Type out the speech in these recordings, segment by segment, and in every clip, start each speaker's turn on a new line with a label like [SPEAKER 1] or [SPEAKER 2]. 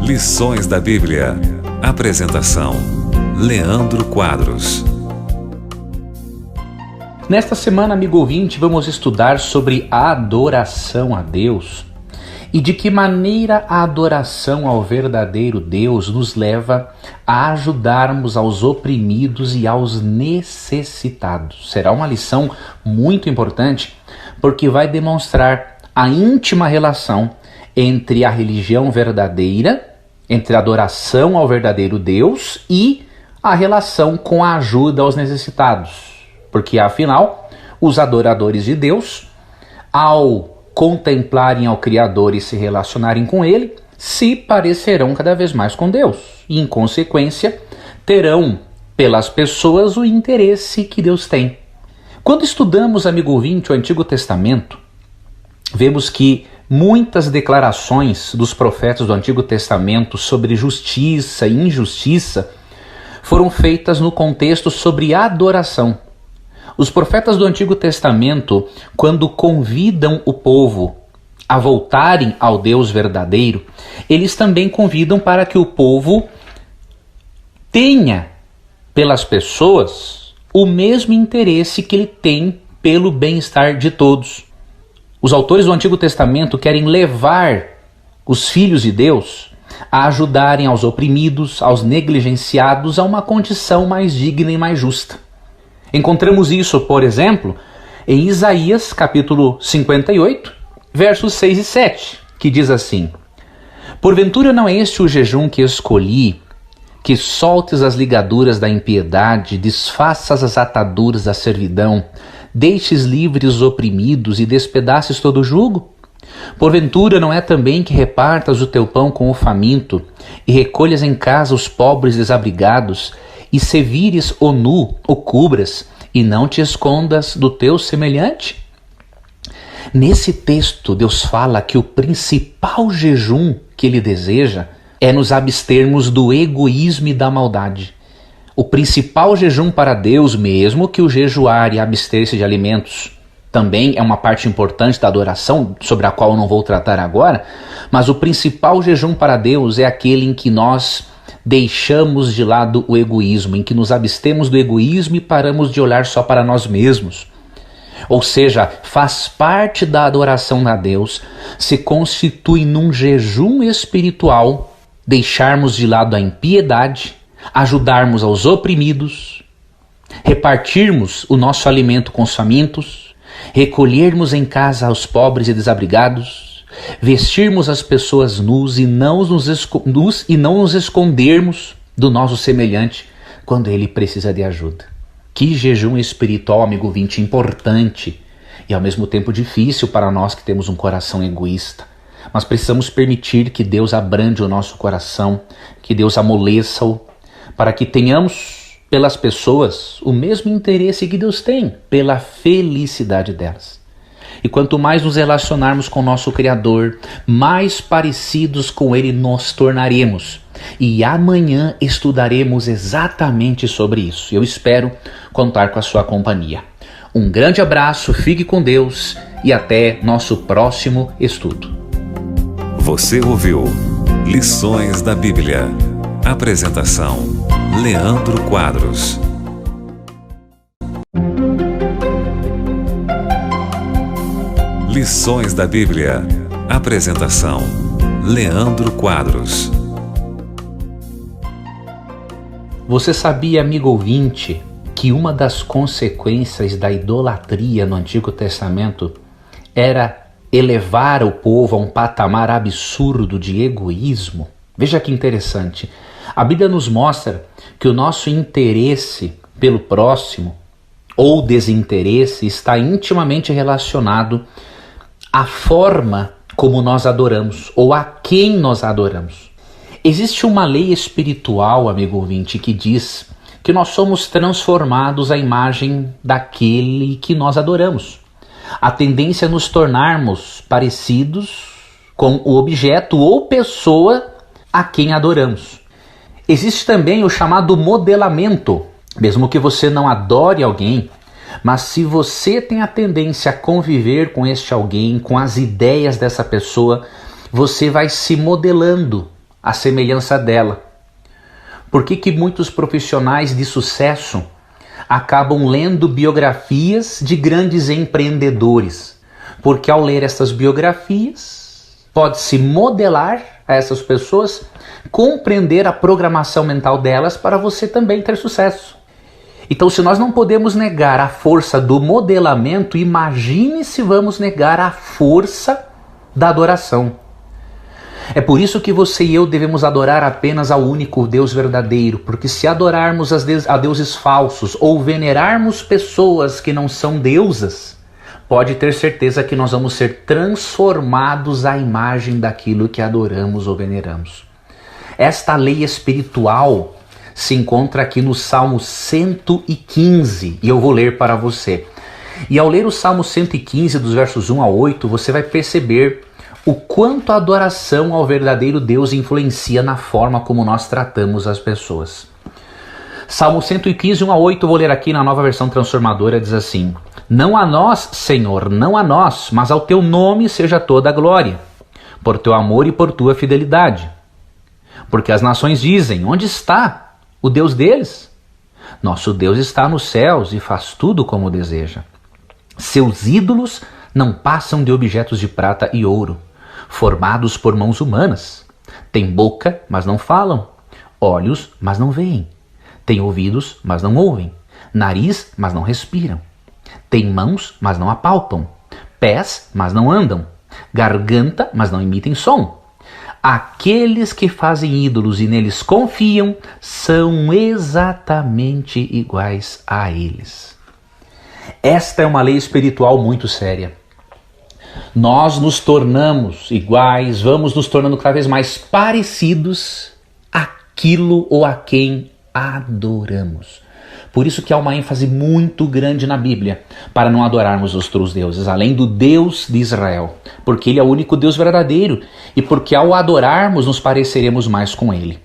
[SPEAKER 1] Lições da Bíblia. Apresentação: Leandro Quadros.
[SPEAKER 2] Nesta semana, amigo ouvinte, vamos estudar sobre a adoração a Deus e de que maneira a adoração ao verdadeiro Deus nos leva a ajudarmos aos oprimidos e aos necessitados. Será uma lição muito importante porque vai demonstrar a íntima relação entre a religião verdadeira, entre a adoração ao verdadeiro Deus e a relação com a ajuda aos necessitados. Porque, afinal, os adoradores de Deus, ao contemplarem ao Criador e se relacionarem com Ele, se parecerão cada vez mais com Deus. E, em consequência, terão pelas pessoas o interesse que Deus tem. Quando estudamos, amigo ouvinte, o Antigo Testamento, vemos que muitas declarações dos profetas do Antigo Testamento sobre justiça e injustiça foram feitas no contexto sobre adoração. Os profetas do Antigo Testamento, quando convidam o povo a voltarem ao Deus verdadeiro, eles também convidam para que o povo tenha pelas pessoas o mesmo interesse que ele tem pelo bem-estar de todos. Os autores do Antigo Testamento querem levar os filhos de Deus a ajudarem aos oprimidos, aos negligenciados, a uma condição mais digna e mais justa. Encontramos isso, por exemplo, em Isaías capítulo 58, versos 6 e 7, que diz assim: Porventura não é este o jejum que escolhi, que soltes as ligaduras da impiedade, desfaças as ataduras da servidão, deixes livres os oprimidos e despedaces todo o jugo? Porventura não é também que repartas o teu pão com o faminto, e recolhas em casa os pobres desabrigados, e se vires o nu, o cubras, e não te escondas do teu semelhante? Nesse texto, Deus fala que o principal jejum que Ele deseja é nos abstermos do egoísmo e da maldade. O principal jejum para Deus, mesmo que o jejuar e abster-se de alimentos também é uma parte importante da adoração, sobre a qual eu não vou tratar agora, mas o principal jejum para Deus é aquele em que nós deixamos de lado o egoísmo, em que nos abstemos do egoísmo e paramos de olhar só para nós mesmos. Ou seja, faz parte da adoração a Deus, se constitui num jejum espiritual, deixarmos de lado a impiedade, ajudarmos aos oprimidos, repartirmos o nosso alimento com os famintos, recolhermos em casa aos pobres e desabrigados, vestirmos as pessoas nus e não nos escondermos do nosso semelhante quando ele precisa de ajuda. Que jejum espiritual, amigo ouvinte, importante e ao mesmo tempo difícil para nós que temos um coração egoísta. Mas precisamos permitir que Deus abrande o nosso coração, que Deus amoleça-o, para que tenhamos pelas pessoas o mesmo interesse que Deus tem pela felicidade delas. E quanto mais nos relacionarmos com o nosso Criador, mais parecidos com Ele nos tornaremos. E amanhã estudaremos exatamente sobre isso. Eu espero contar com a sua companhia. Um grande abraço, fique com Deus e até nosso próximo estudo.
[SPEAKER 1] Você ouviu Lições da Bíblia. Apresentação: Leandro Quadros. Lições da Bíblia. Apresentação: Leandro Quadros.
[SPEAKER 2] Você sabia, amigo ouvinte, que uma das consequências da idolatria no Antigo Testamento era elevar o povo a um patamar absurdo de egoísmo? Veja que interessante. A Bíblia nos mostra que o nosso interesse pelo próximo ou desinteresse está intimamente relacionado à forma como nós adoramos ou a quem nós adoramos. Existe uma lei espiritual, amigo ouvinte, que diz que nós somos transformados à imagem daquele que nós adoramos. A tendência é nos tornarmos parecidos com o objeto ou pessoa a quem adoramos. Existe também o chamado modelamento. Mesmo que você não adore alguém, Mas se você tem a tendência a conviver com este alguém, com as ideias dessa pessoa, você vai se modelando à semelhança dela. Por que muitos profissionais de sucesso acabam lendo biografias de grandes empreendedores? Porque ao ler essas biografias, pode-se modelar a essas pessoas, compreender a programação mental delas para você também ter sucesso. Então, se nós não podemos negar a força do modelamento, imagine se vamos negar a força da adoração. É por isso que você e eu devemos adorar apenas ao único Deus verdadeiro, porque se adorarmos a deuses falsos ou venerarmos pessoas que não são deusas, pode ter certeza que nós vamos ser transformados à imagem daquilo que adoramos ou veneramos. Esta lei espiritual se encontra aqui no Salmo 115, e eu vou ler para você. E ao ler o Salmo 115, dos versos 1 a 8, você vai perceber o quanto a adoração ao verdadeiro Deus influencia na forma como nós tratamos as pessoas. Salmo 115, 1 a 8, vou ler aqui na Nova Versão Transformadora, diz assim: Não a nós, Senhor, não a nós, mas ao teu nome seja toda a glória, por teu amor e por tua fidelidade. Porque as nações dizem, onde está o Deus deles? Nosso Deus está nos céus e faz tudo como deseja. Seus ídolos não passam de objetos de prata e ouro, formados por mãos humanas. Têm boca, mas não falam, olhos, mas não veem. Têm ouvidos, mas não ouvem, nariz, mas não respiram. Têm mãos, mas não apalpam, pés, mas não andam, garganta, mas não emitem som. Aqueles que fazem ídolos e neles confiam são exatamente iguais a eles. Esta é uma lei espiritual muito séria. Nós nos tornamos iguais, vamos nos tornando cada vez mais parecidos àquilo ou a quem adoramos. Por isso que há uma ênfase muito grande na Bíblia para não adorarmos outros deuses, além do Deus de Israel, porque Ele é o único Deus verdadeiro e porque ao adorarmos nos pareceremos mais com Ele.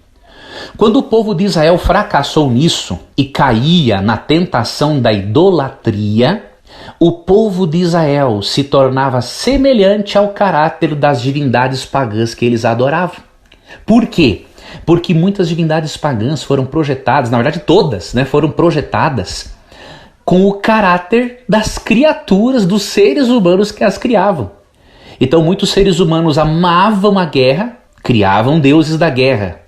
[SPEAKER 2] Quando o povo de Israel fracassou nisso e caía na tentação da idolatria, o povo de Israel se tornava semelhante ao caráter das divindades pagãs que eles adoravam. Por quê? Porque muitas divindades pagãs foram projetadas, na verdade todas, foram projetadas com o caráter das criaturas, dos seres humanos que as criavam. Então muitos seres humanos amavam a guerra, criavam deuses da guerra.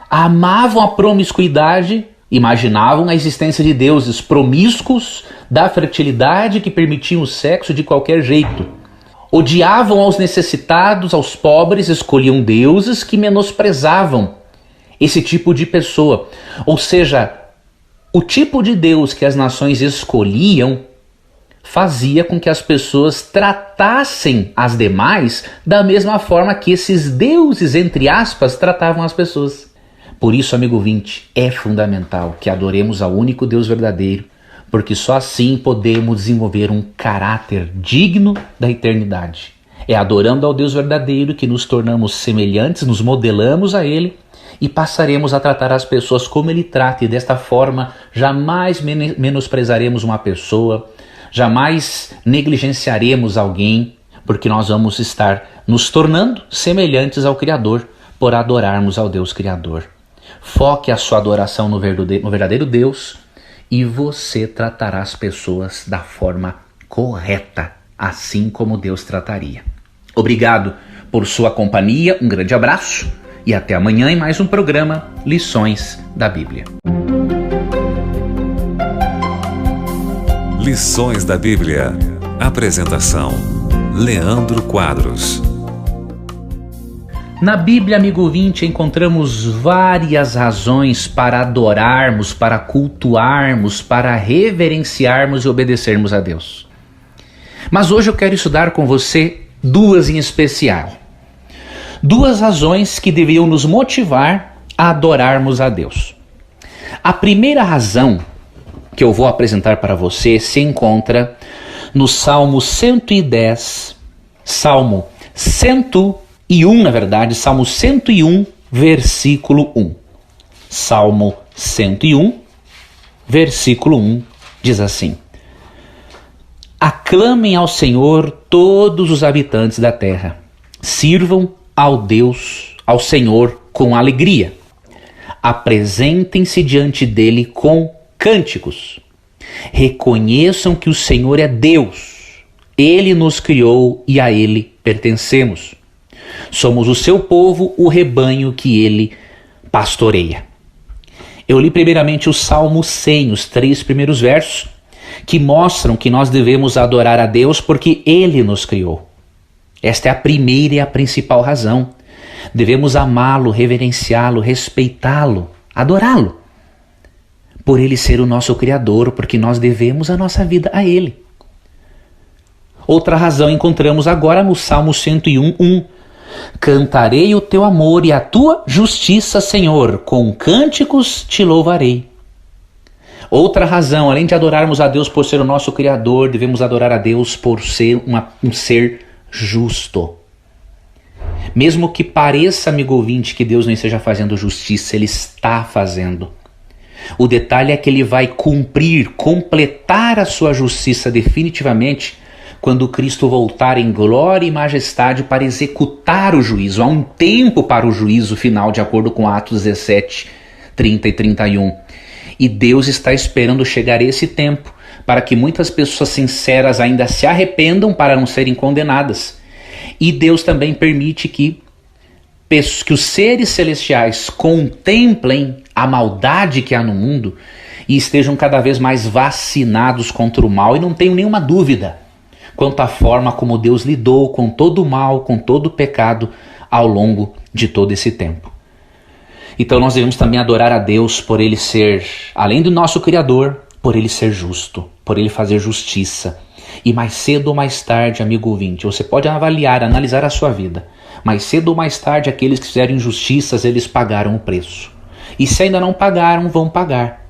[SPEAKER 2] Amavam a promiscuidade, imaginavam a existência de deuses promíscuos da fertilidade que permitiam o sexo de qualquer jeito. Odiavam aos necessitados, aos pobres, escolhiam deuses que menosprezavam esse tipo de pessoa. Ou seja, o tipo de Deus que as nações escolhiam fazia com que as pessoas tratassem as demais da mesma forma que esses deuses, entre aspas, tratavam as pessoas. Por isso, amigo ouvinte, é fundamental que adoremos ao único Deus verdadeiro, porque só assim podemos desenvolver um caráter digno da eternidade. É adorando ao Deus verdadeiro que nos tornamos semelhantes, nos modelamos a Ele e passaremos a tratar as pessoas como Ele trata, e desta forma jamais menosprezaremos uma pessoa, jamais negligenciaremos alguém, porque nós vamos estar nos tornando semelhantes ao Criador por adorarmos ao Deus Criador. Foque a sua adoração no verdadeiro Deus e você tratará as pessoas da forma correta, assim como Deus trataria. Obrigado por sua companhia, um grande abraço e até amanhã em mais um programa Lições da Bíblia.
[SPEAKER 1] Lições da Bíblia. Apresentação: Leandro Quadros.
[SPEAKER 2] Na Bíblia, amigo ouvinte, encontramos várias razões para adorarmos, para cultuarmos, para reverenciarmos e obedecermos a Deus. Mas hoje eu quero estudar com você duas em especial. Duas razões que deveriam nos motivar a adorarmos a Deus. A primeira razão que eu vou apresentar para você se encontra no Salmo 110, Salmo 101, versículo 1. Salmo 101, versículo 1 diz assim: Aclamem ao Senhor todos os habitantes da terra. Sirvam ao Senhor com alegria. Apresentem-se diante dele com cânticos. Reconheçam que o Senhor é Deus. Ele nos criou e a ele pertencemos. Somos o seu povo, o rebanho que ele pastoreia. Eu li primeiramente o Salmo 100, os 3 primeiros versos, que mostram que nós devemos adorar a Deus porque ele nos criou. Esta é a primeira e a principal razão. Devemos amá-lo, reverenciá-lo, respeitá-lo, adorá-lo. Por ele ser o nosso Criador, porque nós devemos a nossa vida a ele. Outra razão encontramos agora no Salmo 101:1. Cantarei o teu amor e a tua justiça, Senhor, com cânticos te louvarei. Outra razão, além de adorarmos a Deus por ser o nosso Criador, devemos adorar a Deus por ser um ser justo. Mesmo que pareça, amigo ouvinte, que Deus não esteja fazendo justiça, Ele está fazendo. O detalhe é que Ele vai cumprir, completar a sua justiça definitivamente quando Cristo voltar em glória e majestade para executar o juízo. Há um tempo para o juízo final, de acordo com Atos 17, 30 e 31. E Deus está esperando chegar esse tempo para que muitas pessoas sinceras ainda se arrependam para não serem condenadas. E Deus também permite que os seres celestiais contemplem a maldade que há no mundo e estejam cada vez mais vacinados contra o mal. E não tenho nenhuma dúvida quanto à forma como Deus lidou com todo o mal, com todo o pecado ao longo de todo esse tempo. Então nós devemos também adorar a Deus por Ele ser, além do nosso Criador, por Ele ser justo, por Ele fazer justiça. E mais cedo ou mais tarde, amigo ouvinte, você pode avaliar, analisar a sua vida. Mais cedo ou mais tarde, aqueles que fizeram injustiças, eles pagaram o preço. E se ainda não pagaram, vão pagar.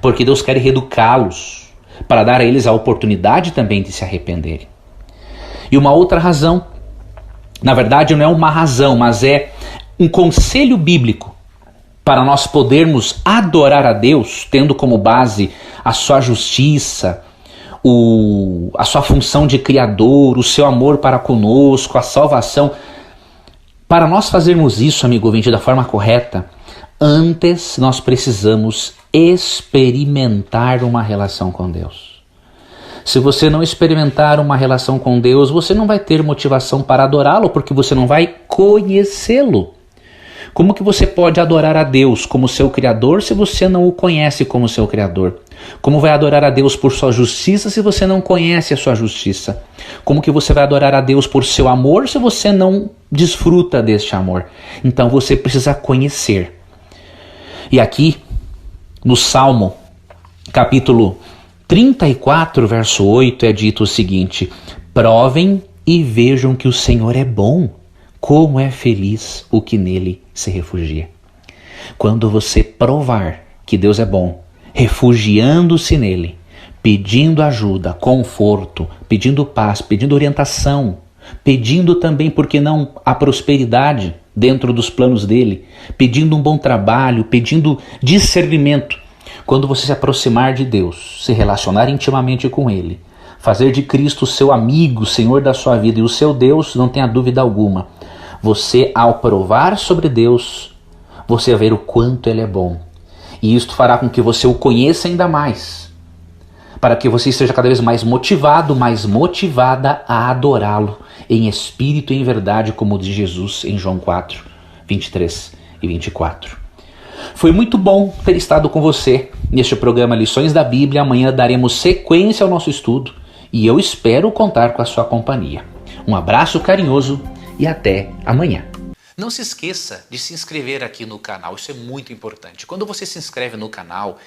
[SPEAKER 2] Porque Deus quer reeducá-los, para dar a eles a oportunidade também de se arrependerem. E uma outra razão, na verdade não é uma razão, mas é um conselho bíblico para nós podermos adorar a Deus, tendo como base a sua justiça, a sua função de Criador, o seu amor para conosco, a salvação. Para nós fazermos isso, amigo ouvinte, da forma correta, antes nós precisamos experimentar uma relação com Deus. Se você não experimentar uma relação com Deus, você não vai ter motivação para adorá-lo, porque você não vai conhecê-lo. Como que você pode adorar a Deus como seu Criador se você não o conhece como seu Criador? Como vai adorar a Deus por sua justiça se você não conhece a sua justiça? Como que você vai adorar a Deus por seu amor se você não desfruta deste amor? Então você precisa conhecer. E aqui, no Salmo, capítulo 34, verso 8, é dito o seguinte: provem e vejam que o Senhor é bom. Como é feliz o que nele se refugia. Quando você provar que Deus é bom, refugiando-se nele, pedindo ajuda, conforto, pedindo paz, pedindo orientação, pedindo também, por que não, a prosperidade dentro dos planos dele, pedindo um bom trabalho, pedindo discernimento. Quando você se aproximar de Deus, se relacionar intimamente com ele, fazer de Cristo o seu amigo, Senhor da sua vida e o seu Deus, não tenha dúvida alguma. Você, ao provar sobre Deus, você vai ver o quanto Ele é bom. E isto fará com que você o conheça ainda mais, para que você esteja cada vez mais motivado, mais motivada a adorá-lo em espírito e em verdade, como diz Jesus em João 4, 23 e 24. Foi muito bom ter estado com você neste programa Lições da Bíblia. Amanhã daremos sequência ao nosso estudo e eu espero contar com a sua companhia. Um abraço carinhoso e até amanhã. Não se esqueça de se inscrever aqui no canal, isso é muito importante. Quando você se inscreve no canal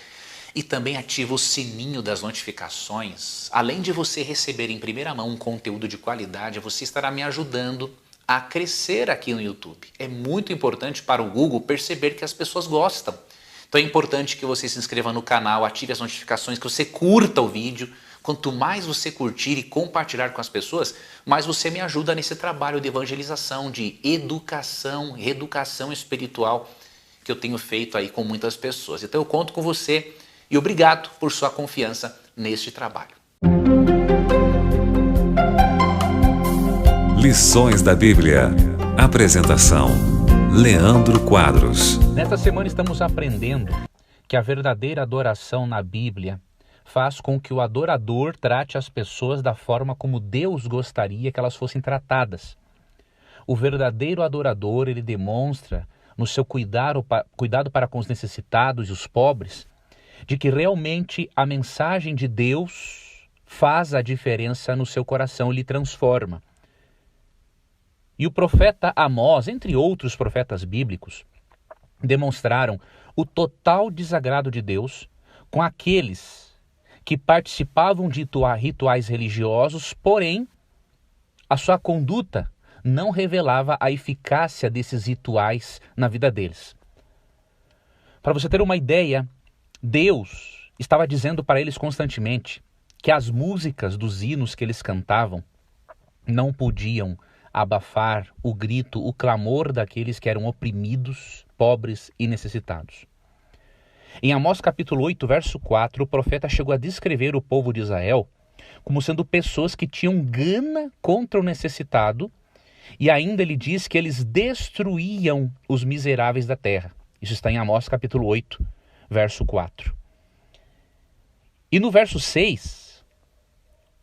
[SPEAKER 2] e também ativa o sininho das notificações, além de você receber em primeira mão um conteúdo de qualidade, você estará me ajudando a crescer aqui no YouTube. É muito importante para o Google perceber que as pessoas gostam. Então é importante que você se inscreva no canal, ative as notificações, que você curta o vídeo. Quanto mais você curtir e compartilhar com as pessoas, mais você me ajuda nesse trabalho de evangelização, de educação, reeducação espiritual que eu tenho feito aí com muitas pessoas. Então eu conto com você e obrigado por sua confiança neste trabalho.
[SPEAKER 1] Lições da Bíblia. Apresentação: Leandro Quadros.
[SPEAKER 2] Nesta semana estamos aprendendo que a verdadeira adoração na Bíblia faz com que o adorador trate as pessoas da forma como Deus gostaria que elas fossem tratadas. O verdadeiro adorador, ele demonstra no seu cuidado para com os necessitados e os pobres, de que realmente a mensagem de Deus faz a diferença no seu coração, lhe transforma. E o profeta Amós, entre outros profetas bíblicos, demonstraram o total desagrado de Deus com aqueles que participavam de rituais religiosos, porém, a sua conduta não revelava a eficácia desses rituais na vida deles. Para você ter uma ideia, Deus estava dizendo para eles constantemente que as músicas dos hinos que eles cantavam não podiam abafar o grito, o clamor daqueles que eram oprimidos, pobres e necessitados. Em Amós capítulo 8, verso 4, o profeta chegou a descrever o povo de Israel como sendo pessoas que tinham gana contra o necessitado, e ainda ele diz que eles destruíam os miseráveis da terra. Isso está em Amós capítulo 8, verso 4. E no verso 6,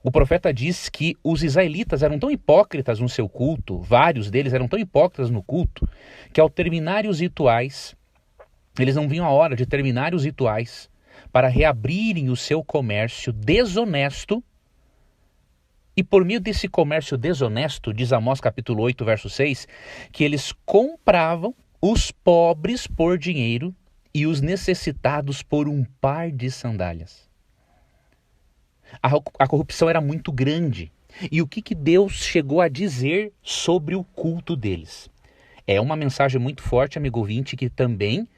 [SPEAKER 2] o profeta diz que os israelitas eram tão hipócritas no seu culto, vários deles eram tão hipócritas no culto, que ao terminarem os rituais, eles não viam a hora de terminar os rituais para reabrirem o seu comércio desonesto. E por meio desse comércio desonesto, diz Amós capítulo 8, verso 6, que eles compravam os pobres por dinheiro e os necessitados por um par de sandálias. A corrupção era muito grande. E o que Deus chegou a dizer sobre o culto deles? É uma mensagem muito forte, amigo ouvinte, que também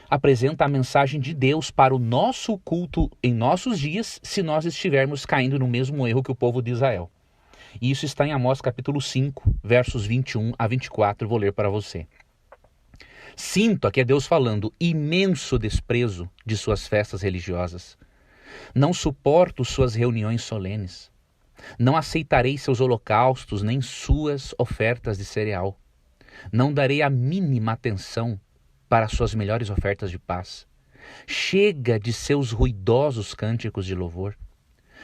[SPEAKER 2] apresenta a mensagem de Deus para o nosso culto em nossos dias, se nós estivermos caindo no mesmo erro que o povo de Israel. E isso está em Amós capítulo 5, versos 21 a 24, vou ler para você. Sinto, aqui é Deus falando, imenso desprezo de suas festas religiosas. Não suporto suas reuniões solenes. Não aceitarei seus holocaustos, nem suas ofertas de cereal. Não darei a mínima atenção para suas melhores ofertas de paz. Chega de seus ruidosos cânticos de louvor.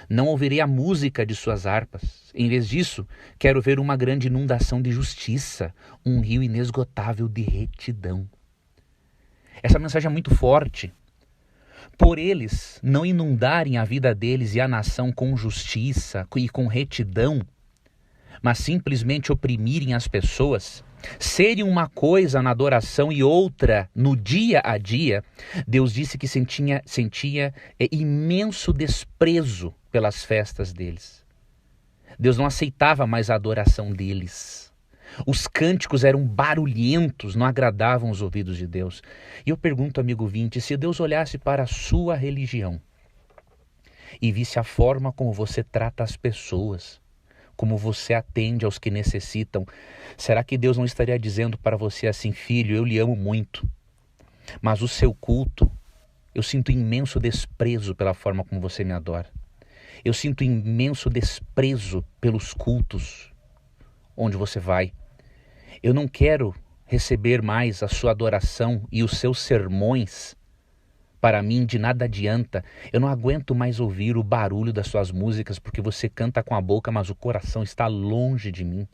[SPEAKER 2] Não ouvirei a música de suas harpas. Em vez disso, quero ver uma grande inundação de justiça, um rio inesgotável de retidão. Essa mensagem é muito forte. Por eles não inundarem a vida deles e a nação com justiça e com retidão, mas simplesmente oprimirem as pessoas, serem uma coisa na adoração e outra no dia a dia, Deus disse que sentia imenso desprezo pelas festas deles. Deus não aceitava mais a adoração deles. Os cânticos eram barulhentos, não agradavam os ouvidos de Deus. E eu pergunto, amigo ouvinte, se Deus olhasse para a sua religião e visse a forma como você trata as pessoas, como você atende aos que necessitam, será que Deus não estaria dizendo para você assim: filho, eu lhe amo muito, mas o seu culto, eu sinto imenso desprezo pela forma como você me adora. Eu sinto imenso desprezo pelos cultos onde você vai. Eu não quero receber mais a sua adoração e os seus sermões. Para mim, de nada adianta. Eu não aguento mais ouvir o barulho das suas músicas, porque você canta com a boca, mas o coração está longe de mim.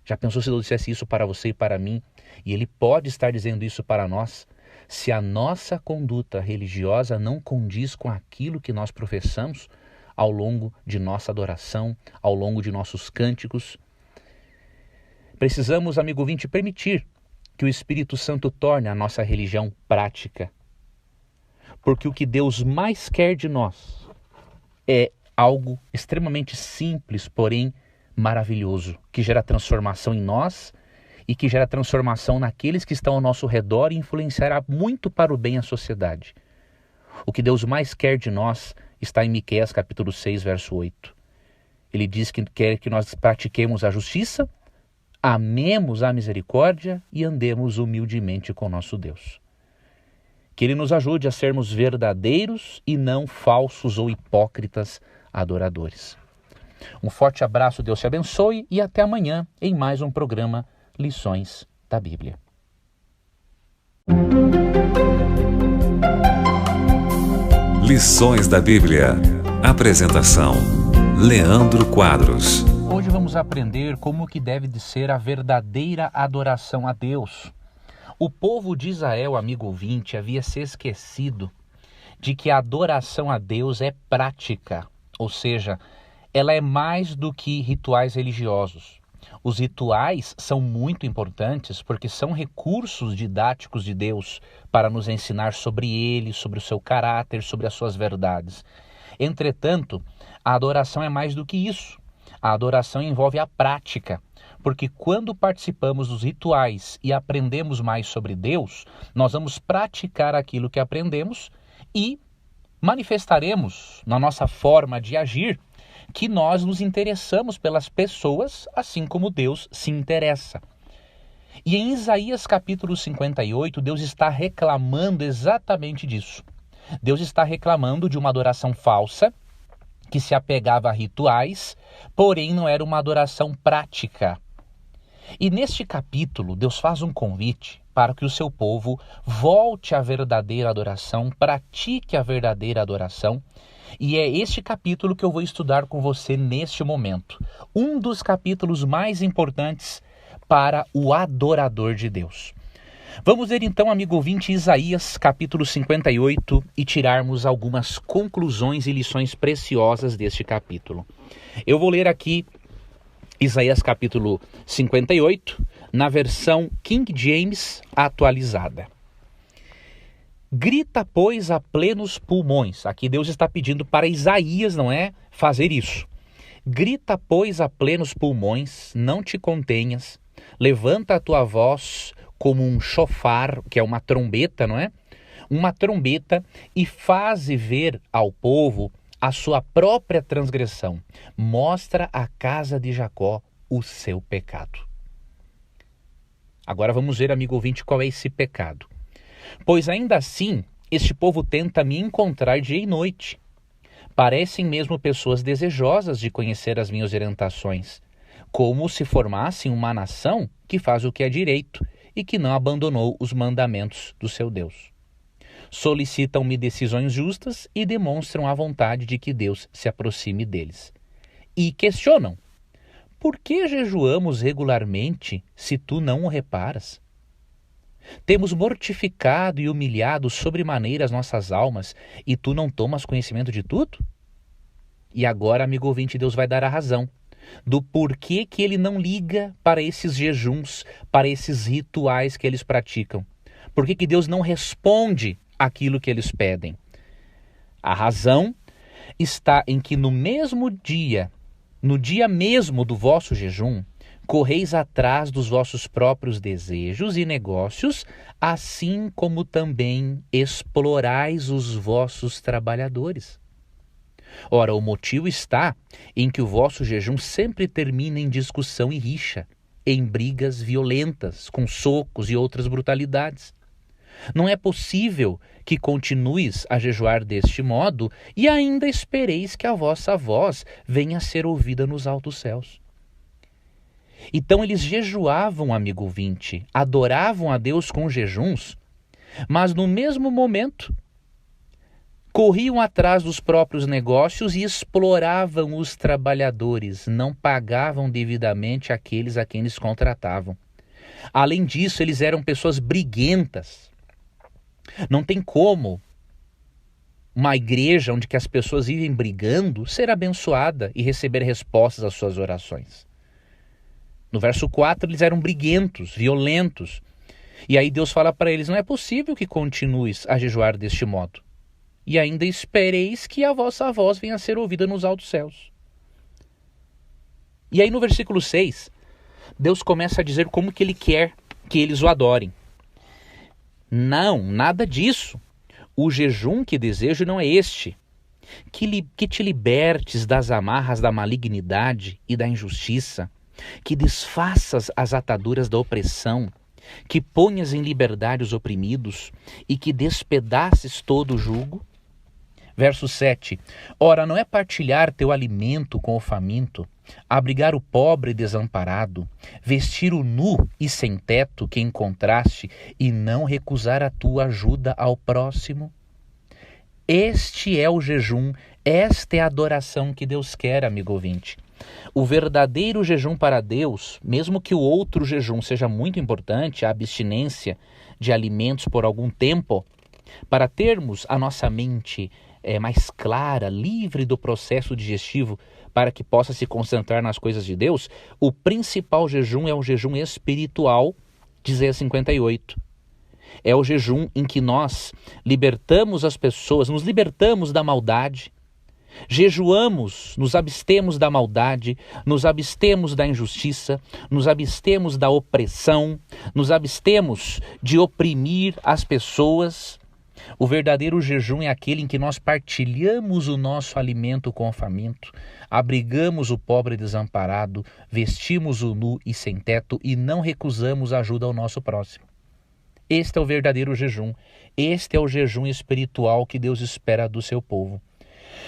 [SPEAKER 2] Já pensou se Deus dissesse isso para você e para mim? E Ele pode estar dizendo isso para nós. Se a nossa conduta religiosa não condiz com aquilo que nós professamos ao longo de nossa adoração, ao longo de nossos cânticos, precisamos, amigo ouvinte, permitir que o Espírito Santo torne a nossa religião prática. Porque o que Deus mais quer de nós é algo extremamente simples, porém maravilhoso, que gera transformação em nós e que gera transformação naqueles que estão ao nosso redor e influenciará muito para o bem a sociedade. O que Deus mais quer de nós está em Miqueias capítulo 6, verso 8. Ele diz que quer que nós pratiquemos a justiça, amemos a misericórdia e andemos humildemente com nosso Deus. Que Ele nos ajude a sermos verdadeiros e não falsos ou hipócritas adoradores. Um forte abraço, Deus te abençoe e até amanhã em mais um programa Lições da Bíblia.
[SPEAKER 1] Lições da Bíblia. Apresentação: Leandro Quadros.
[SPEAKER 2] Hoje vamos aprender como que deve de ser a verdadeira adoração a Deus. O povo de Israel, amigo ouvinte, havia se esquecido de que a adoração a Deus é prática, ou seja, ela é mais do que rituais religiosos. Os rituais são muito importantes porque são recursos didáticos de Deus para nos ensinar sobre Ele, sobre o seu caráter, sobre as suas verdades. Entretanto, a adoração é mais do que isso. A adoração envolve a prática, porque quando participamos dos rituais e aprendemos mais sobre Deus, nós vamos praticar aquilo que aprendemos e manifestaremos na nossa forma de agir que nós nos interessamos pelas pessoas, assim como Deus se interessa. E em Isaías capítulo 58, Deus está reclamando exatamente disso. Deus está reclamando de uma adoração falsa, que se apegava a rituais, porém não era uma adoração prática. E neste capítulo, Deus faz um convite para que o seu povo volte à verdadeira adoração, pratique a verdadeira adoração. E é este capítulo que eu vou estudar com você neste momento. Um dos capítulos mais importantes para o adorador de Deus. Vamos ler então, amigo ouvinte, Isaías capítulo 58 e tirarmos algumas conclusões e lições preciosas deste capítulo. Eu vou ler aqui Isaías capítulo 58, na versão King James atualizada. Grita, pois, a plenos pulmões. Aqui Deus está pedindo para Isaías, não é? Fazer isso. Grita, pois, a plenos pulmões, não te contenhas. Levanta a tua voz como um chofar, que é uma trombeta, não é? Uma trombeta, e faze ver ao povo a sua própria transgressão. Mostra à casa de Jacó o seu pecado. Agora vamos ver, amigo ouvinte, qual é esse pecado. Pois ainda assim, este povo tenta me encontrar dia e noite. Parecem mesmo pessoas desejosas de conhecer as minhas orientações, como se formassem uma nação que faz o que é direito e que não abandonou os mandamentos do seu Deus. Solicitam-me decisões justas e demonstram a vontade de que Deus se aproxime deles. E questionam: por que jejuamos regularmente se tu não o reparas? Temos mortificado e humilhado sobremaneira as nossas almas e tu não tomas conhecimento de tudo? E agora, amigo ouvinte, Deus vai dar a razão do porquê que ele não liga para esses jejuns, para esses rituais que eles praticam. Por que Deus não responde aquilo que eles pedem? A razão está em que no mesmo dia, no dia mesmo do vosso jejum, correis atrás dos vossos próprios desejos e negócios, assim como também explorais os vossos trabalhadores. Ora, o motivo está em que o vosso jejum sempre termina em discussão e rixa, em brigas violentas, com socos e outras brutalidades. Não é possível que continues a jejuar deste modo e ainda espereis que a vossa voz venha a ser ouvida nos altos céus. Então eles jejuavam, amigo ouvinte, adoravam a Deus com jejuns, mas no mesmo momento corriam atrás dos próprios negócios e exploravam os trabalhadores, não pagavam devidamente aqueles a quem eles contratavam. Além disso, eles eram pessoas briguentas. Não tem como uma igreja onde que as pessoas vivem brigando ser abençoada e receber respostas às suas orações. No verso 4, eles eram briguentos, violentos. E aí Deus fala para eles: não é possível que continues a jejuar deste modo. E ainda espereis que a vossa voz venha a ser ouvida nos altos céus. E aí no versículo 6, Deus começa a dizer como que ele quer que eles o adorem. Não, nada disso. O jejum que desejo não é este. Que te libertes das amarras da malignidade e da injustiça, que desfaças as ataduras da opressão, que ponhas em liberdade os oprimidos e que despedaces todo o jugo. Verso 7. Ora, não é partilhar teu alimento com o faminto, abrigar o pobre e desamparado, vestir o nu e sem teto que encontraste e não recusar a tua ajuda ao próximo? Este é o jejum, esta é a adoração que Deus quer, amigo ouvinte. O verdadeiro jejum para Deus, mesmo que o outro jejum seja muito importante, a abstinência de alimentos por algum tempo, para termos a nossa mente mais clara, livre do processo digestivo, para que possa se concentrar nas coisas de Deus, o principal jejum é o jejum espiritual de Isaías 58. É o jejum em que nós libertamos as pessoas, nos libertamos da maldade, jejuamos, nos abstemos da maldade, nos abstemos da injustiça, nos abstemos da opressão, nos abstemos de oprimir as pessoas. O verdadeiro jejum é aquele em que nós partilhamos o nosso alimento com o faminto, abrigamos o pobre desamparado, vestimos o nu e sem teto e não recusamos ajuda ao nosso próximo. Este é o verdadeiro jejum, este é o jejum espiritual que Deus espera do seu povo.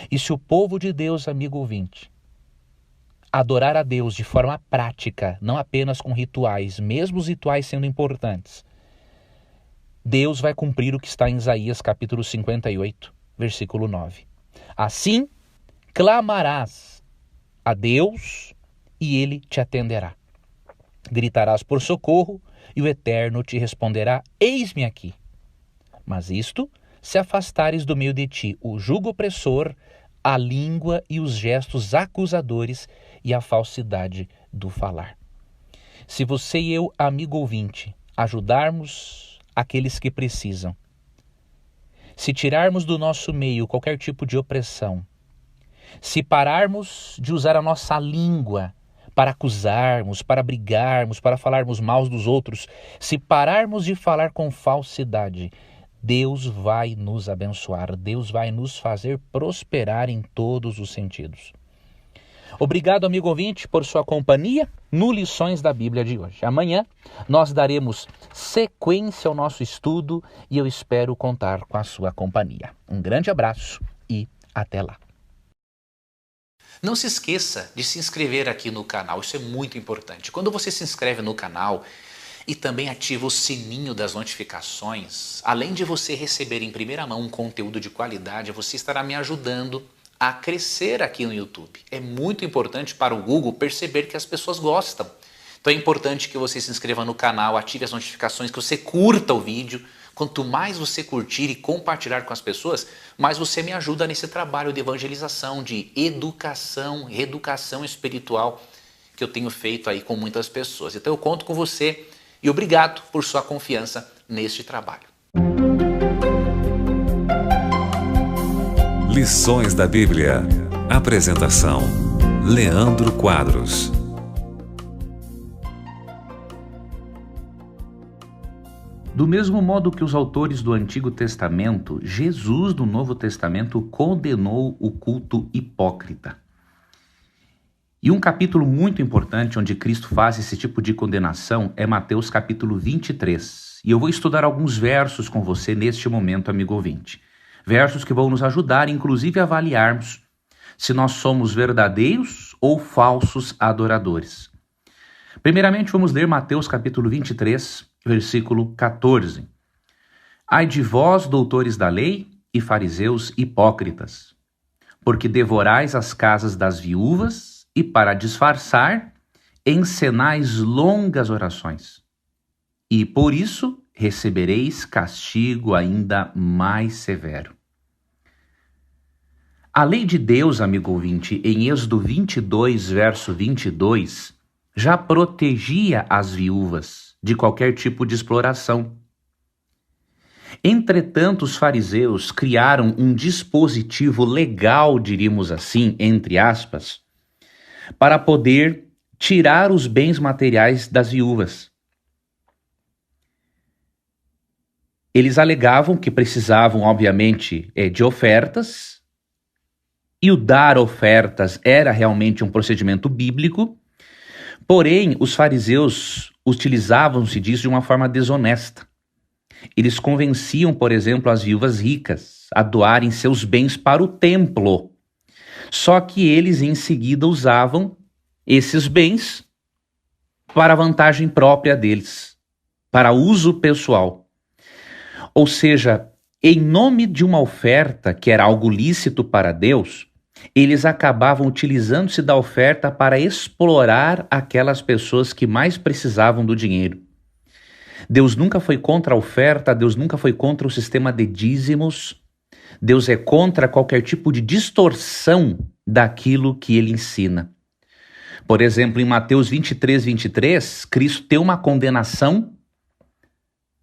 [SPEAKER 2] E se o povo de Deus, amigo ouvinte, adorar a Deus de forma prática, não apenas com rituais, mesmo os rituais sendo importantes, Deus vai cumprir o que está em Isaías capítulo 58, versículo 9. Assim, clamarás a Deus e Ele te atenderá. Gritarás por socorro e o Eterno te responderá, eis-me aqui. Mas isto, se afastares do meio de ti o jugo opressor, a língua e os gestos acusadores e a falsidade do falar. Se você e eu, amigo ouvinte, ajudarmos aqueles que precisam, se tirarmos do nosso meio qualquer tipo de opressão, se pararmos de usar a nossa língua para acusarmos, para brigarmos, para falarmos mal dos outros, se pararmos de falar com falsidade, Deus vai nos abençoar, Deus vai nos fazer prosperar em todos os sentidos. Obrigado, amigo ouvinte, por sua companhia no Lições da Bíblia de hoje. Amanhã nós daremos sequência ao nosso estudo e eu espero contar com a sua companhia. Um grande abraço e até lá. Não se esqueça de se inscrever aqui no canal, isso é muito importante. Quando você se inscreve no canal e também ativa o sininho das notificações, além de você receber em primeira mão um conteúdo de qualidade, você estará me ajudando a crescer aqui no YouTube. É muito importante para o Google perceber que as pessoas gostam. Então é importante que você se inscreva no canal, ative as notificações, que você curta o vídeo. Quanto mais você curtir e compartilhar com as pessoas, mais você me ajuda nesse trabalho de evangelização, de educação, reeducação espiritual que eu tenho feito aí com muitas pessoas. Então eu conto com você e obrigado por sua confiança neste trabalho.
[SPEAKER 1] Lições da Bíblia. Apresentação: Leandro Quadros.
[SPEAKER 2] Do mesmo modo que os autores do Antigo Testamento, Jesus no Novo Testamento condenou o culto hipócrita. E um capítulo muito importante onde Cristo faz esse tipo de condenação é Mateus capítulo 23. E eu vou estudar alguns versos com você neste momento, amigo ouvinte. Versos que vão nos ajudar, inclusive, a avaliarmos se nós somos verdadeiros ou falsos adoradores. Primeiramente, vamos ler Mateus capítulo 23, versículo 14. Ai de vós, doutores da lei e fariseus hipócritas, porque devorais as casas das viúvas e, para disfarçar, encenais longas orações. E, por isso, recebereis castigo ainda mais severo. A lei de Deus, amigo ouvinte, em Êxodo 22, verso 22, já protegia as viúvas de qualquer tipo de exploração. Entretanto, os fariseus criaram um dispositivo legal, diríamos assim, entre aspas, para poder tirar os bens materiais das viúvas. Eles alegavam que precisavam, obviamente, de ofertas, e o dar ofertas era realmente um procedimento bíblico, porém, os fariseus utilizavam-se disso de uma forma desonesta. Eles convenciam, por exemplo, as viúvas ricas a doarem seus bens para o templo. Só que eles em seguida usavam esses bens para a vantagem própria deles, para uso pessoal. Ou seja, em nome de uma oferta que era algo lícito para Deus, eles acabavam utilizando-se da oferta para explorar aquelas pessoas que mais precisavam do dinheiro. Deus nunca foi contra a oferta, Deus nunca foi contra o sistema de dízimos. Deus é contra qualquer tipo de distorção daquilo que ele ensina. Por exemplo, em Mateus 23, Cristo tem uma condenação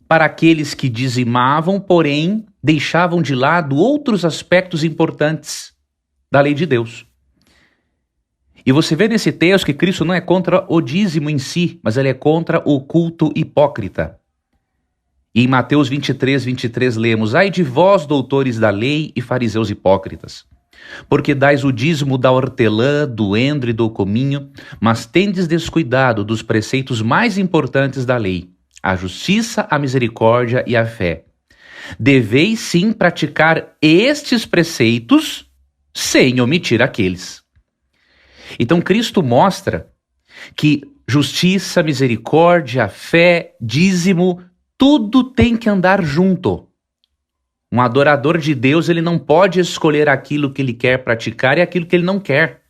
[SPEAKER 2] para aqueles que dizimavam, porém deixavam de lado outros aspectos importantes da lei de Deus. E você vê nesse texto que Cristo não é contra o dízimo em si, mas ele é contra o culto hipócrita. E em Mateus 23 lemos: Ai de vós, doutores da lei e fariseus hipócritas, porque dais o dízimo da hortelã, do endro e do cominho, mas tendes descuidado dos preceitos mais importantes da lei, a justiça, a misericórdia e a fé. Deveis sim praticar estes preceitos sem omitir aqueles. Então Cristo mostra que justiça, misericórdia, fé, dízimo, tudo tem que andar junto. Um adorador de Deus, ele não pode escolher aquilo que ele quer praticar e aquilo que ele não quer.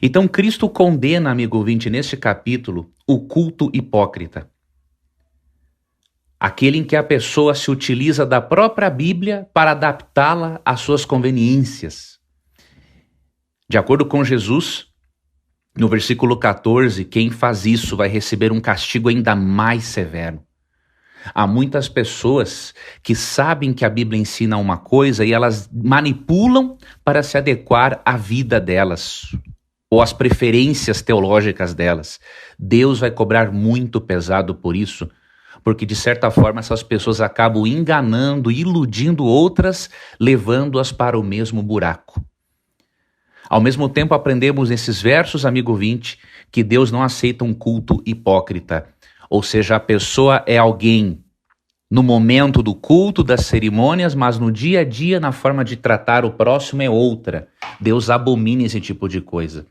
[SPEAKER 2] Então Cristo condena, amigo ouvinte, neste capítulo, o culto hipócrita. Aquele em que a pessoa se utiliza da própria Bíblia para adaptá-la às suas conveniências. De acordo com Jesus, no versículo 14, quem faz isso vai receber um castigo ainda mais severo. Há muitas pessoas que sabem que a Bíblia ensina uma coisa e elas manipulam para se adequar à vida delas ou às preferências teológicas delas. Deus vai cobrar muito pesado por isso, porque de certa forma essas pessoas acabam enganando, iludindo outras, levando-as para o mesmo buraco. Ao mesmo tempo, aprendemos nesses versos, amigo ouvinte, que Deus não aceita um culto hipócrita. Ou seja, a pessoa é alguém no momento do culto, das cerimônias, mas no dia a dia, na forma de tratar o próximo, é outra. Deus abomina esse tipo de coisa.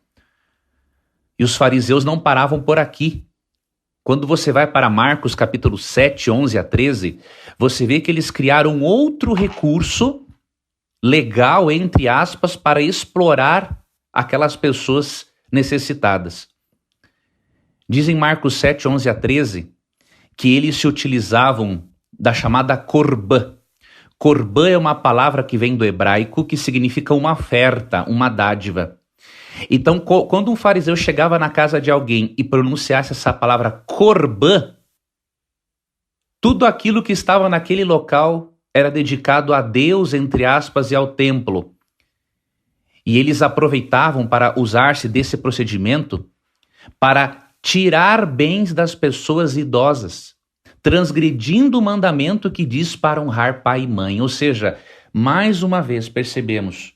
[SPEAKER 2] E os fariseus não paravam por aqui. Quando você vai para Marcos capítulo 7, 11 a 13, você vê que eles criaram outro recurso legal, entre aspas, para explorar aquelas pessoas necessitadas. Dizem Marcos 7, 11 a 13, que eles se utilizavam da chamada corbã. Corbã é uma palavra que vem do hebraico que significa uma oferta, uma dádiva. Então, quando um fariseu chegava na casa de alguém e pronunciasse essa palavra corbã, tudo aquilo que estava naquele local era dedicado a Deus, entre aspas, e ao templo. E eles aproveitavam para usar-se desse procedimento para tirar bens das pessoas idosas, transgredindo o mandamento que diz para honrar pai e mãe. Ou seja, mais uma vez percebemos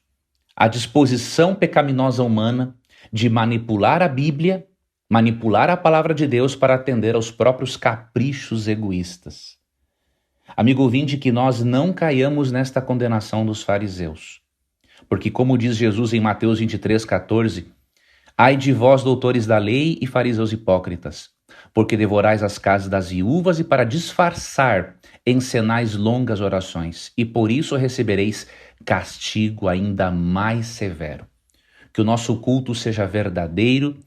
[SPEAKER 2] a disposição pecaminosa humana de manipular a Bíblia, manipular a palavra de Deus para atender aos próprios caprichos egoístas. Amigo ouvinte, que nós não caiamos nesta condenação dos fariseus. Porque como diz Jesus em Mateus 23:14, ai de vós, doutores da lei e fariseus hipócritas, porque devorais as casas das viúvas e para disfarçar encenais longas orações, e por isso recebereis castigo ainda mais severo. Que o nosso culto seja verdadeiro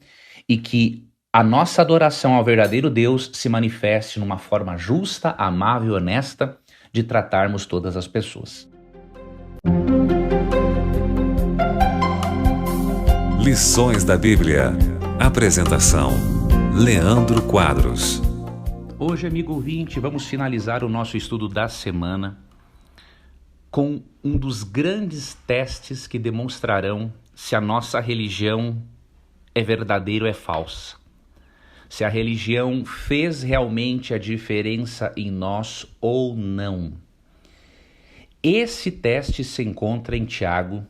[SPEAKER 2] e que a nossa adoração ao verdadeiro Deus se manifeste numa forma justa, amável e honesta de tratarmos todas as pessoas.
[SPEAKER 1] Lições da Bíblia. Apresentação: Leandro Quadros.
[SPEAKER 2] Hoje, amigo ouvinte, vamos finalizar o nosso estudo da semana com um dos grandes testes que demonstrarão se a nossa religião é verdadeira ou é falsa. Se a religião fez realmente a diferença em nós ou não. Esse teste se encontra em Tiago,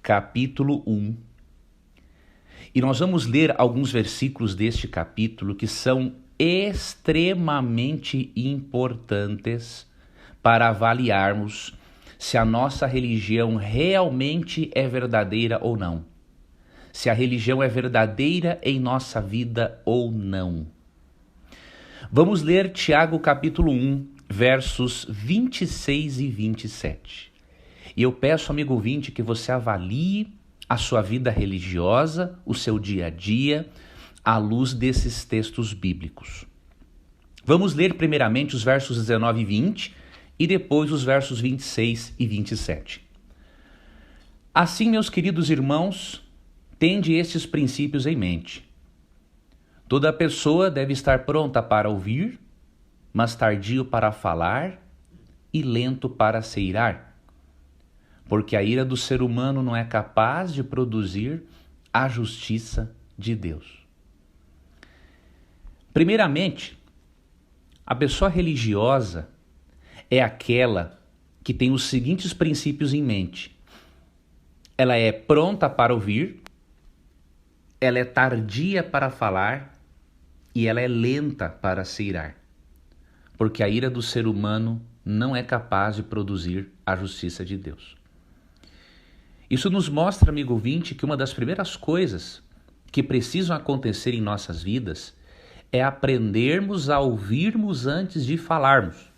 [SPEAKER 2] capítulo 1. E nós vamos ler alguns versículos deste capítulo que são extremamente importantes para avaliarmos se a nossa religião realmente é verdadeira ou não. Se a religião é verdadeira em nossa vida ou não. Vamos ler Tiago capítulo 1, versos 26 e 27. E eu peço, amigo ouvinte, que você avalie a sua vida religiosa, o seu dia a dia, à luz desses textos bíblicos. Vamos ler primeiramente os versos 19 e 20 e depois os versos 26 e 27. Assim, meus queridos irmãos, tende estes princípios em mente. Toda pessoa deve estar pronta para ouvir, mas tardio para falar e lento para se irar, porque a ira do ser humano não é capaz de produzir a justiça de Deus. Primeiramente, a pessoa religiosa é aquela que tem os seguintes princípios em mente. Ela é pronta para ouvir, ela é tardia para falar e ela é lenta para se irar, porque a ira do ser humano não é capaz de produzir a justiça de Deus. Isso nos mostra, amigo ouvinte, que uma das primeiras coisas que precisam acontecer em nossas vidas é aprendermos a ouvirmos antes de falarmos.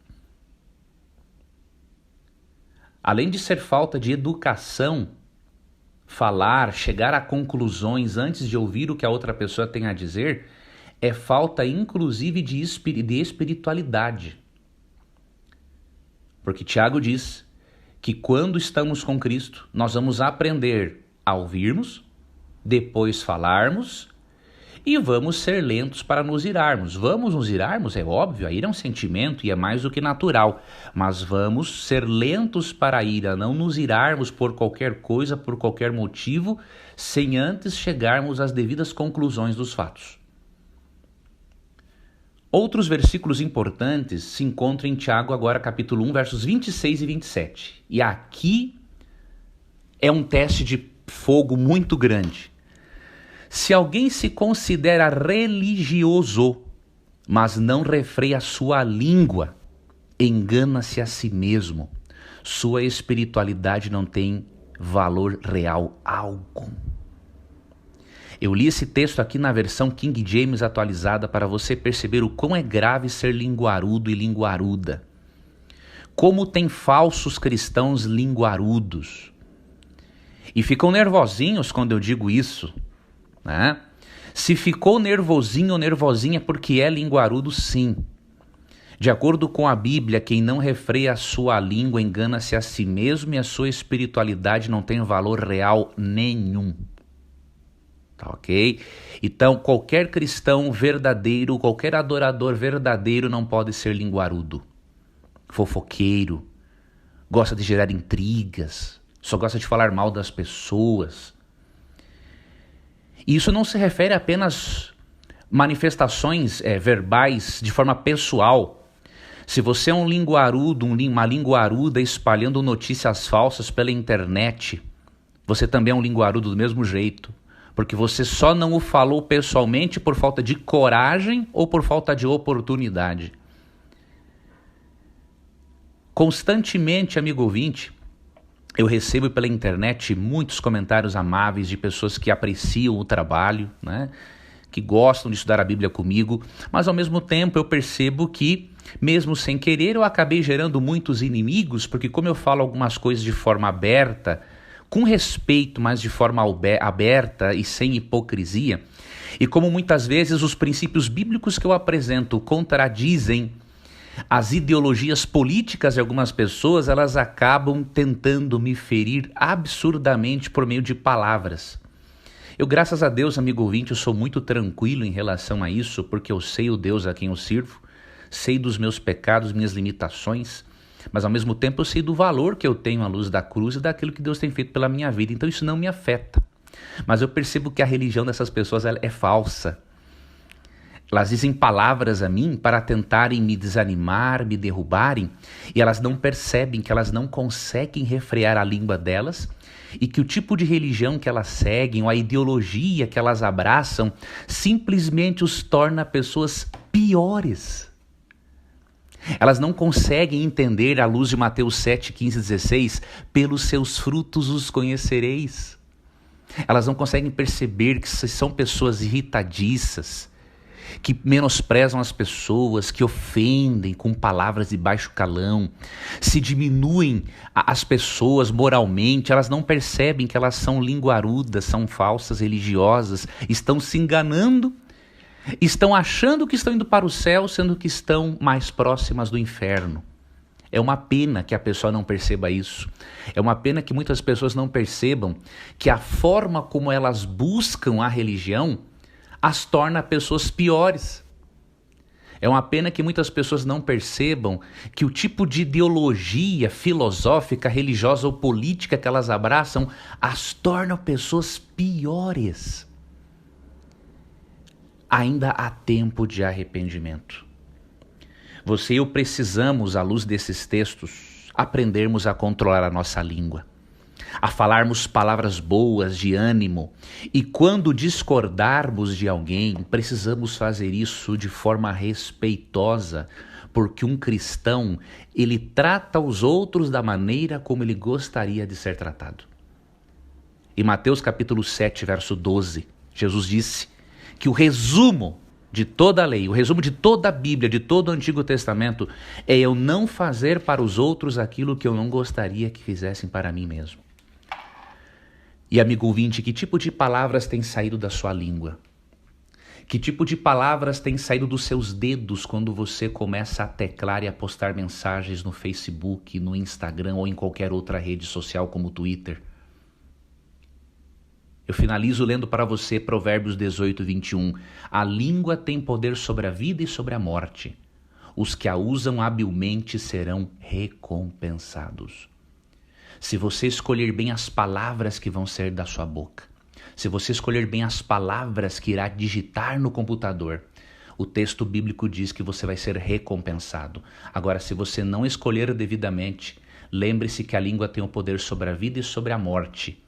[SPEAKER 2] Além de ser falta de educação, falar, chegar a conclusões antes de ouvir o que a outra pessoa tem a dizer, é falta inclusive de espiritualidade. Porque Tiago diz que quando estamos com Cristo, nós vamos aprender a ouvirmos, depois falarmos e vamos ser lentos para nos irarmos. Vamos nos irarmos, é óbvio, a ira é um sentimento e é mais do que natural, mas vamos ser lentos para a ira, não nos irarmos por qualquer coisa, por qualquer motivo, sem antes chegarmos às devidas conclusões dos fatos. Outros versículos importantes se encontram em Tiago, agora capítulo 1, versos 26 e 27. E aqui é um teste de fogo muito grande. Se alguém se considera religioso, mas não refreia sua língua, engana-se a si mesmo. Sua espiritualidade não tem valor real algum. Eu li esse texto aqui na versão King James atualizada para você perceber o quão é grave ser linguarudo e linguaruda. Como tem falsos cristãos linguarudos. E ficam nervosinhos quando eu digo isso, né? Se ficou nervosinho ou nervosinha porque é linguarudo, sim. De acordo com a Bíblia, quem não refreia a sua língua engana-se a si mesmo e a sua espiritualidade não tem valor real nenhum. Tá ok? Então, qualquer cristão verdadeiro, qualquer adorador verdadeiro não pode ser linguarudo, fofoqueiro, gosta de gerar intrigas, só gosta de falar mal das pessoas. E isso não se refere a apenas manifestações verbais de forma pessoal. Se você é um linguarudo, uma linguaruda espalhando notícias falsas pela internet, você também é um linguarudo do mesmo jeito. Porque você só não o falou pessoalmente por falta de coragem ou por falta de oportunidade. Constantemente, amigo ouvinte, eu recebo pela internet muitos comentários amáveis de pessoas que apreciam o trabalho, né? Que gostam de estudar a Bíblia comigo, mas ao mesmo tempo eu percebo que, mesmo sem querer, eu acabei gerando muitos inimigos, porque como eu falo algumas coisas de forma aberta, com respeito, mas de forma aberta e sem hipocrisia, e como muitas vezes os princípios bíblicos que eu apresento contradizem as ideologias políticas de algumas pessoas, elas acabam tentando me ferir absurdamente por meio de palavras. Eu, graças a Deus, amigo ouvinte, eu sou muito tranquilo em relação a isso, porque eu sei o Deus a quem eu sirvo, sei dos meus pecados, minhas limitações, mas ao mesmo tempo eu sei do valor que eu tenho à luz da cruz e daquilo que Deus tem feito pela minha vida, então isso não me afeta. Mas eu percebo que a religião dessas pessoas é falsa. Elas dizem palavras a mim para tentarem me desanimar, me derrubarem, e elas não percebem que elas não conseguem refrear a língua delas e que o tipo de religião que elas seguem, ou a ideologia que elas abraçam, simplesmente os torna pessoas piores. Elas não conseguem entender, à luz de Mateus 7, 15 e 16, pelos seus frutos os conhecereis. Elas não conseguem perceber que são pessoas irritadiças, que menosprezam as pessoas, que ofendem com palavras de baixo calão, se diminuem as pessoas moralmente. Elas não percebem que elas são linguarudas, são falsas religiosas, estão se enganando, estão achando que estão indo para o céu, sendo que estão mais próximas do inferno. É uma pena que a pessoa não perceba isso. É uma pena que muitas pessoas não percebam que a forma como elas buscam a religião as torna pessoas piores. É uma pena que muitas pessoas não percebam que o tipo de ideologia filosófica, religiosa ou política que elas abraçam as torna pessoas piores. Ainda há tempo de arrependimento. Você e eu precisamos, à luz desses textos, aprendermos a controlar a nossa língua, a falarmos palavras boas, de ânimo, e quando discordarmos de alguém, precisamos fazer isso de forma respeitosa, porque um cristão, ele trata os outros da maneira como ele gostaria de ser tratado. Em Mateus capítulo 7, verso 12, Jesus disse que o resumo de toda a lei, o resumo de toda a Bíblia, de todo o Antigo Testamento, é eu não fazer para os outros aquilo que eu não gostaria que fizessem para mim mesmo. E amigo ouvinte, que tipo de palavras tem saído da sua língua? Que tipo de palavras tem saído dos seus dedos quando você começa a teclar e a postar mensagens no Facebook, no Instagram ou em qualquer outra rede social como o Twitter? Eu finalizo lendo para você Provérbios 18, 21. A língua tem poder sobre a vida e sobre a morte. Os que a usam habilmente serão recompensados. Se você escolher bem as palavras que vão sair da sua boca, se você escolher bem as palavras que irá digitar no computador, o texto bíblico diz que você vai ser recompensado. Agora, se você não escolher devidamente, lembre-se que a língua tem o poder sobre a vida e sobre a morte.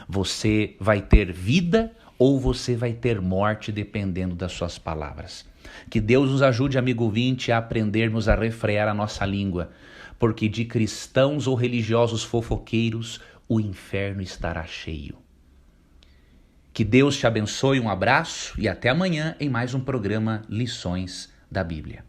[SPEAKER 2] Você vai ter vida ou você vai ter morte dependendo das suas palavras. Que Deus nos ajude, amigo ouvinte, a aprendermos a refrear a nossa língua, porque de cristãos ou religiosos fofoqueiros o inferno estará cheio. Que Deus te abençoe, um abraço e até amanhã em mais um programa Lições da Bíblia.